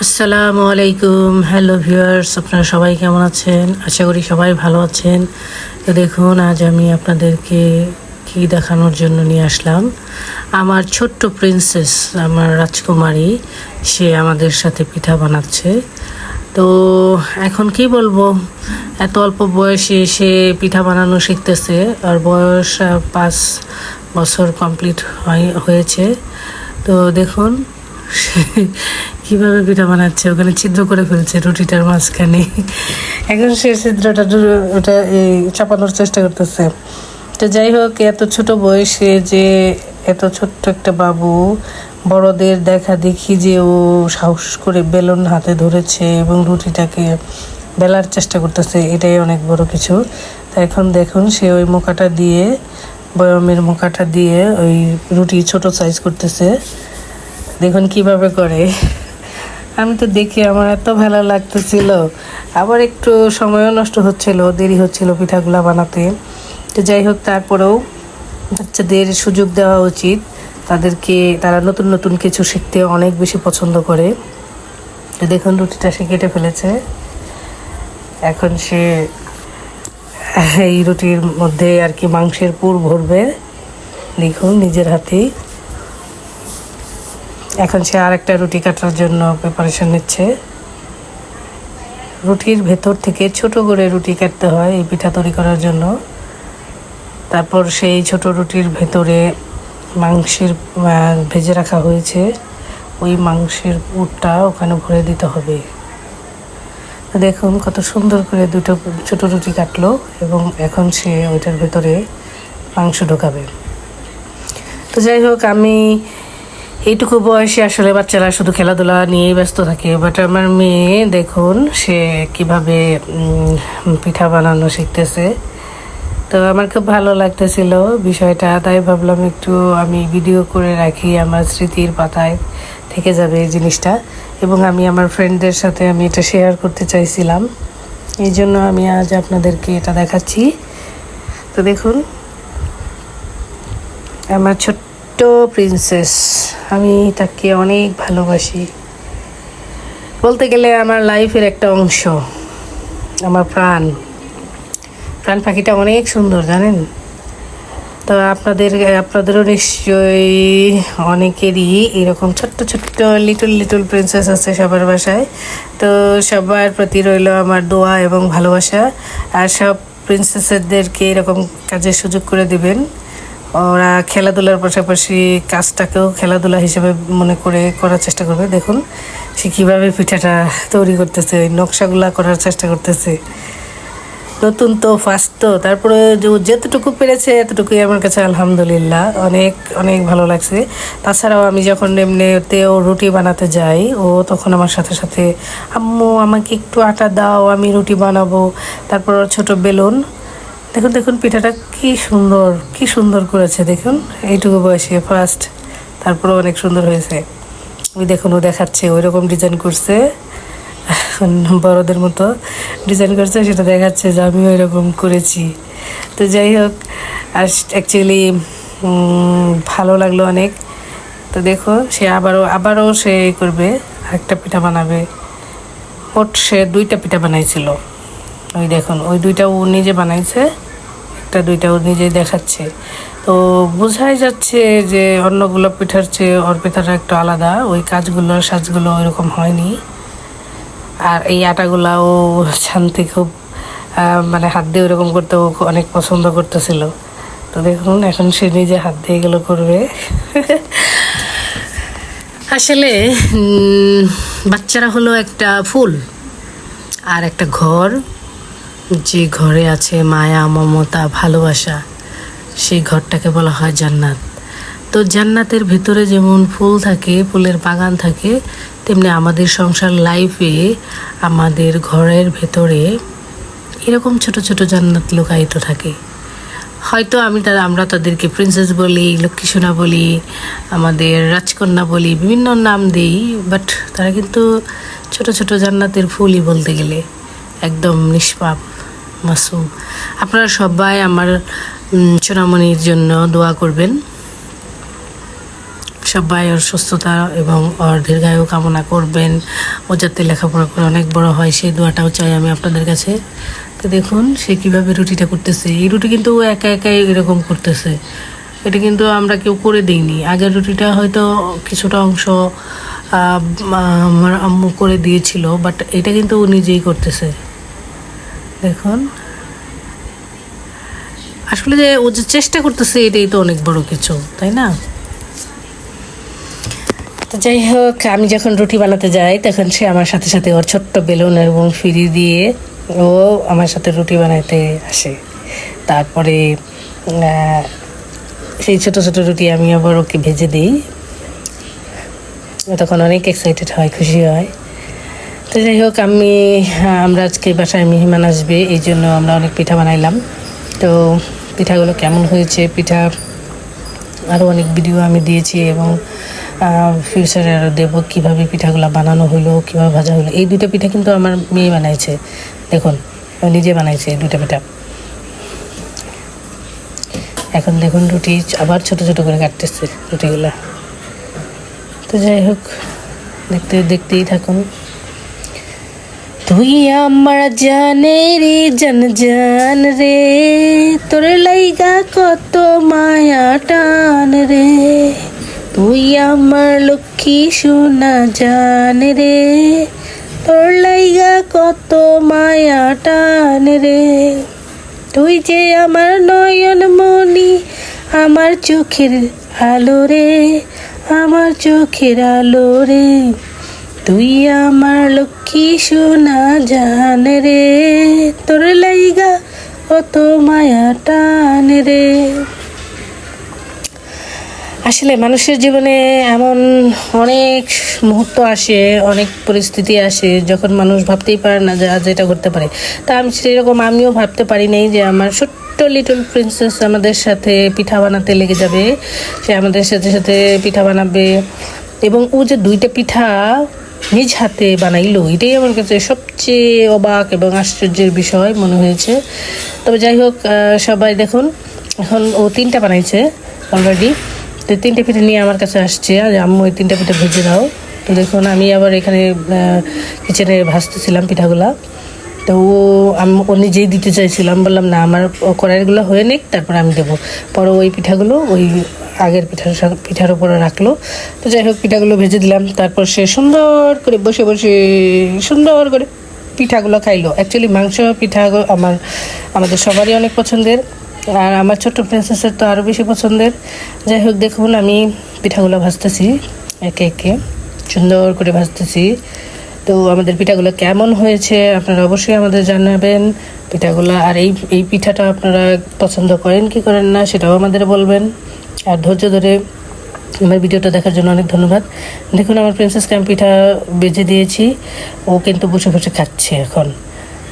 আসসালামু আলাইকুম। Hello viewers, আপনারা সবাই কেমন আছেন? আশা করি সবাই ভালো আছেন। তো দেখুন, আজ আমি আপনাদেরকে কি দেখানোর জন্য নিয়ে আসলাম। আমার ছোট্ট প্রিন্সেস, আমার রাজকুমারী, সে আমাদের সাথে পিঠা বানাচ্ছে। তো এখন কি বলবো, এত অল্প বয়সে সে পিঠা বানানো শিখতেছে। আর বয়স 5 বছর কমপ্লিট হয়েছে। তো দেখুন সে কিভাবে পিঠা বানাচ্ছে, ওখানে ছিদ্র করে ফেলছে রুটিটার মাঝখানে। এখন সে ছিদ্রটা ওটা এই চাপানোর চেষ্টা করতেছে। তো যাই হোক, এত ছোট বয়সে যে এত ছোট্ট একটা বাবু বড়দের দেখা দেখি যে ও সাহস করে বেলুন হাতে ধরেছে এবং রুটিটাকে বেলার চেষ্টা করতেছে, এটাই অনেক বড় কিছু। তা এখন দেখুন সে ওই মোকাটা দিয়ে, বয়মের মোকাটা দিয়ে ওই রুটি ছোট সাইজ করতেছে। দেখুন কিভাবে করে। আমি তো দেখে আমার এত ভালো লাগতেছিল, আবার একটু সময়ও নষ্ট হচ্ছিল, দেরি হচ্ছিল পিঠাগুলা বানাতে। তো যাই হোক, তারপরেও বাচ্চাদের সুযোগ দেওয়া উচিত। তারা নতুন নতুন কিছু শিখতে অনেক বেশি পছন্দ করে। তো দেখুন রুটিটা সে কেটে ফেলেছে। এখন সে এই রুটির মধ্যে আর কি মাংসের পুর ভরবে, দেখুন নিজের হাতেই। এখন সে আর একটা রুটি কাটার জন্য প্রিপারেশন নিচ্ছে। রুটির ভেতর থেকে ছোট করে রুটি কাটতে হয় এই পিঠা তৈরি করার জন্য। তারপর সেই ছোট রুটির ভেতরে মাংসের ভেজে রাখা হয়েছে, ওই মাংসের পুরটা ওখানে ভরে দিতে হবে। দেখুন কত সুন্দর করে দুটো ছোট রুটি কাটলো এবং এখন সে ওইটার ভেতরে মাংস ঢোকাবে। তো যাই হোক, আমি এইটুকু বয়সে আসলে বাচ্চারা শুধু খেলাধুলা নিয়েই ব্যস্ত থাকে, বাট আমার মেয়ে দেখুন সে কিভাবে পিঠা বানানো শিখতেছে। তো আমার খুব ভালো লাগতেছিল বিষয়টা, তাই ভাবলাম একটু আমি ভিডিও করে রাখি, আমার স্মৃতির পাতায় থেকে যাবে এই জিনিসটা। এবং আমি আমার ফ্রেন্ডদের সাথে আমি এটা শেয়ার করতে চাইছিলাম, এই জন্য আমি আজ আপনাদেরকে এটা দেখাচ্ছি। তো দেখুন আমার ছোট্ট প্রিন্সেস, আমি তাকে অনেক ভালোবাসি। বলতে গেলে আমার লাইফের একটা অংশ, আমার প্রাণ পাখিটা অনেক সুন্দর, জানেন তো। আপনাদেরও নিশ্চয়ই অনেকেরই এরকম ছোট্ট ছোট্ট লিটল প্রিন্সেস আছে সবার বাসায়। তো সবার প্রতি রইল আমার দোয়া এবং ভালোবাসা। আর সব প্রিন্সেসদেরকে এরকম কাজের সুযোগ করে দিবেন। ওরা খেলাধুলার পাশাপাশি কাজটাকেও খেলাধুলা হিসেবে মনে করে করার চেষ্টা করবে। দেখুন সে কীভাবে পিঠাটা তৈরি করতেছে, ওই নকশাগুলা করার চেষ্টা করতেছে। নতুন তো, ফার্স্ট তো, তারপরে যেতটুকু পেরেছে এতটুকুই আমার কাছে আলহামদুলিল্লাহ অনেক অনেক ভালো লাগছে। তাছাড়াও আমি যখন এমনিতেও রুটি বানাতে যাই, ও তখন আমার সাথে সাথে আম্মু আমাকে একটু আটা দাও, আমি রুটি বানাবো। তারপর ছোট বেলুন, দেখুন দেখুন পিঠাটা কি সুন্দর করেছে। দেখুন এইটুকু বয়সে ফার্স্ট, তারপরেও অনেক সুন্দর হয়েছে। ওই দেখুন ও দেখাচ্ছে ওই রকম ডিজাইন করছে, বড়দের মতো ডিজাইন করছে, সেটা দেখাচ্ছে যে আমি ওই রকম করেছি। তো যাই হোক, আর অ্যাকচুয়ালি ভালো লাগলো অনেক। তো দেখো সে আবারও সে করবে, একটা পিঠা বানাবে। মোট সে 2টা পিঠা বানাইছিল। ওই দেখুন ওই 2টা ও নিজে বানাইছে, দুইটা ও নিজেই দেখাচ্ছে। তো বোঝাই যাচ্ছে যে অন্যগুলো পিঠার চেয়ে ওর পিঠাটা একটু আলাদা, ওই সাজগুলো ওইরকম হয়নি। আর এই আটাগুলাও শান্তি খুব মানে হাত দিয়ে ওরকম করতে ও অনেক পছন্দ করতেছিল। তো দেখুন এখন সে নিজে হাত দিয়ে এগুলো করবে। আসলে বাচ্চারা হলো একটা ফুল আর একটা ঘর, যে ঘরে আছে মায়া, মমতা, ভালোবাসা, সেই ঘরটাকে বলা হয় জান্নাত। তো জান্নাতের ভিতরে যেমন ফুল থাকে, ফুলের বাগান থাকে, তেমনি আমাদের সংসার লাইফে আমাদের ঘরের ভেতরে এরকম ছোট ছোট জান্নাত লুকায়িত থাকে। হয়তো আমরা তাদেরকে প্রিন্সেস বলি, লক্ষ্মীসোনা বলি, আমাদের রাজকন্যা বলি, বিভিন্ন নাম দিই, বাট তারা কিন্তু ছোট ছোট জান্নাতের ফুলই বলতে গেলে, একদম নিষ্পাপ, মাসুম। আপনারা সবাই আমার সোনামণির জন্য দোয়া করবেন। সবাই ওর সুস্থতা এবং ওর দীর্ঘায়ু কামনা করবেন। ও যাতে লেখাপড়া করে অনেক বড় হয় সেই দোয়াটাও চাই আমি আপনাদের কাছে। তো দেখুন সে কীভাবে রুটিটা করতেছে। এই রুটি কিন্তু ও একা একাই এরকম করতেছে, এটা কিন্তু আমরা কেউ করে দিইনি। আগের রুটিটা হয়তো কিছুটা অংশ আমার আম্মু করে দিয়েছিল, বাট এটা কিন্তু ও নিজেই করতেছে। দেখুন আসলে যে ও যে চেষ্টা করতেছে এটাই তো অনেক বড় কিছু, তাই না? তো যাই হোক, আমি যখন রুটি বানাতে যাই তখন সে আমার সাথে সাথে ওর ছোট্ট বেলুন এবং ফিরি দিয়ে ও আমার সাথে রুটি বানাইতে আসে। তারপরে সেই ছোটো ছোটো রুটি আমি আবার ওকে ভেজে দিই। তখন অনেক এক্সাইটেড হয়, খুশি হয়। তো যাই হোক, আমরা আজকে বাসায় মেহমান আসবে, এই জন্য আমরা অনেক পিঠা বানাইলাম। তো পিঠাগুলো কেমন হয়েছে, পিঠা আরও অনেক ভিডিও আমি দিয়েছি এবং ফিউচারে আরও দেবো কীভাবে পিঠাগুলো বানানো হলো, কীভাবে ভাজা হলো। এই দুটো পিঠা কিন্তু আমার মেয়ে বানাইছে, দেখুন নিজে বানাইছে এই দুটো পিঠা। এখন দেখুন রুটি আবার ছোট ছোট করে কাটতেছে রুটিগুলো। তো যাই হোক, দেখতেই থাকুন। তুই আমার জানে রে জান রে, তোর লাইগা কত মায়া টান রে। তুই আমার লক্ষ্মী সোনা জান রে, তোর লাইগা কত মায়া টান রে। তুই যে আমার নয়ন মনি, আমার চোখের আলো রে, আমার চোখের আলো রে। তুই আমার লক্ষ্মী সোনা জান রে, তোর লাইগা কত মায়া টান রে। আসলে মানুষের জীবনে এমন অনেক মুহূর্ত আসে, অনেক পরিস্থিতি আসে যখন মানুষ ভাবতেই পারে না যে আজ এটা করতে পারে। তা সেরকম আমিও ভাবতে পারি নাই যে আমার ছোট্ট লিটল প্রিন্সেস আমাদের সাথে পিঠা বানাতে লেগে যাবে। সে আমাদের সাথে সাথে পিঠা বানাবে এবং ও যে 2টা পিঠা নিজ হাতে বানাইলো, এটাই আমার কাছে সবচেয়ে অবাক এবং আশ্চর্যের বিষয় মনে হয়েছে। তবে যাই হোক, সবাই দেখুন এখন ও 3টা বানাইছে অলরেডি। তো 3টে পিঠা নিয়ে আমার কাছে আসছে, আর আম্মু ওই 3টা পিঠা ভেজে দাও। তো দেখুন আমি আবার এখানে কিচেনে ভাজতেছিলাম পিঠাগুলা। তো ও নিজেই দিতে চাইছিলাম, বললাম না আমার কড়াইগুলো হয়ে নিক তারপর আমি দেবো। পরে ওই পিঠাগুলো ওই আগের পিঠার উপরে রাখলো। তো যাই হোক, পিঠাগুলো ভেজে দিলাম। তারপর সে সুন্দর করে বসে বসে সুন্দর করে পিঠাগুলো খাইলো। অ্যাকচুয়ালি মাংস পিঠা আমাদের সবারই অনেক পছন্দের, আর আমার ছোট্ট প্রিন্সেসের তো আরও বেশি পছন্দের। যাই হোক, দেখুন আমি পিঠাগুলো ভাজতেছি, একে একে সুন্দর করে ভাজতেছি। তো আমাদের পিঠাগুলো কেমন হয়েছে আপনারা অবশ্যই আমাদের জানাবেন পিঠাগুলো। আর এই পিঠাটা আপনারা পছন্দ করেন কি করেন না সেটাও আমাদের বলবেন। আর ধৈর্য ধরে আমার ভিডিওটা দেখার জন্য অনেক ধন্যবাদ। দেখুন আমার প্রিন্সেসকে আমি পিঠা বেজে দিয়েছি, ও কিন্তু বসে বসে খাচ্ছে এখন।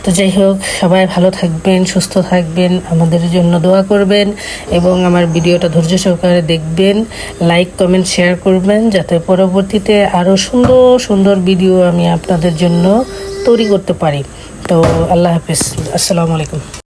তো যাই হোক, সবাই ভালো থাকবেন, সুস্থ থাকবেন, আমাদের জন্য দোয়া করবেন এবং আমার ভিডিওটা ধৈর্য সহকারে দেখবেন, লাইক কমেন্ট শেয়ার করবেন, যাতে পরবর্তীতে আরও সুন্দর সুন্দর ভিডিও আমি আপনাদের জন্য তৈরি করতে পারি। তো আল্লাহ হাফিজ, আসসালামু আলাইকুম।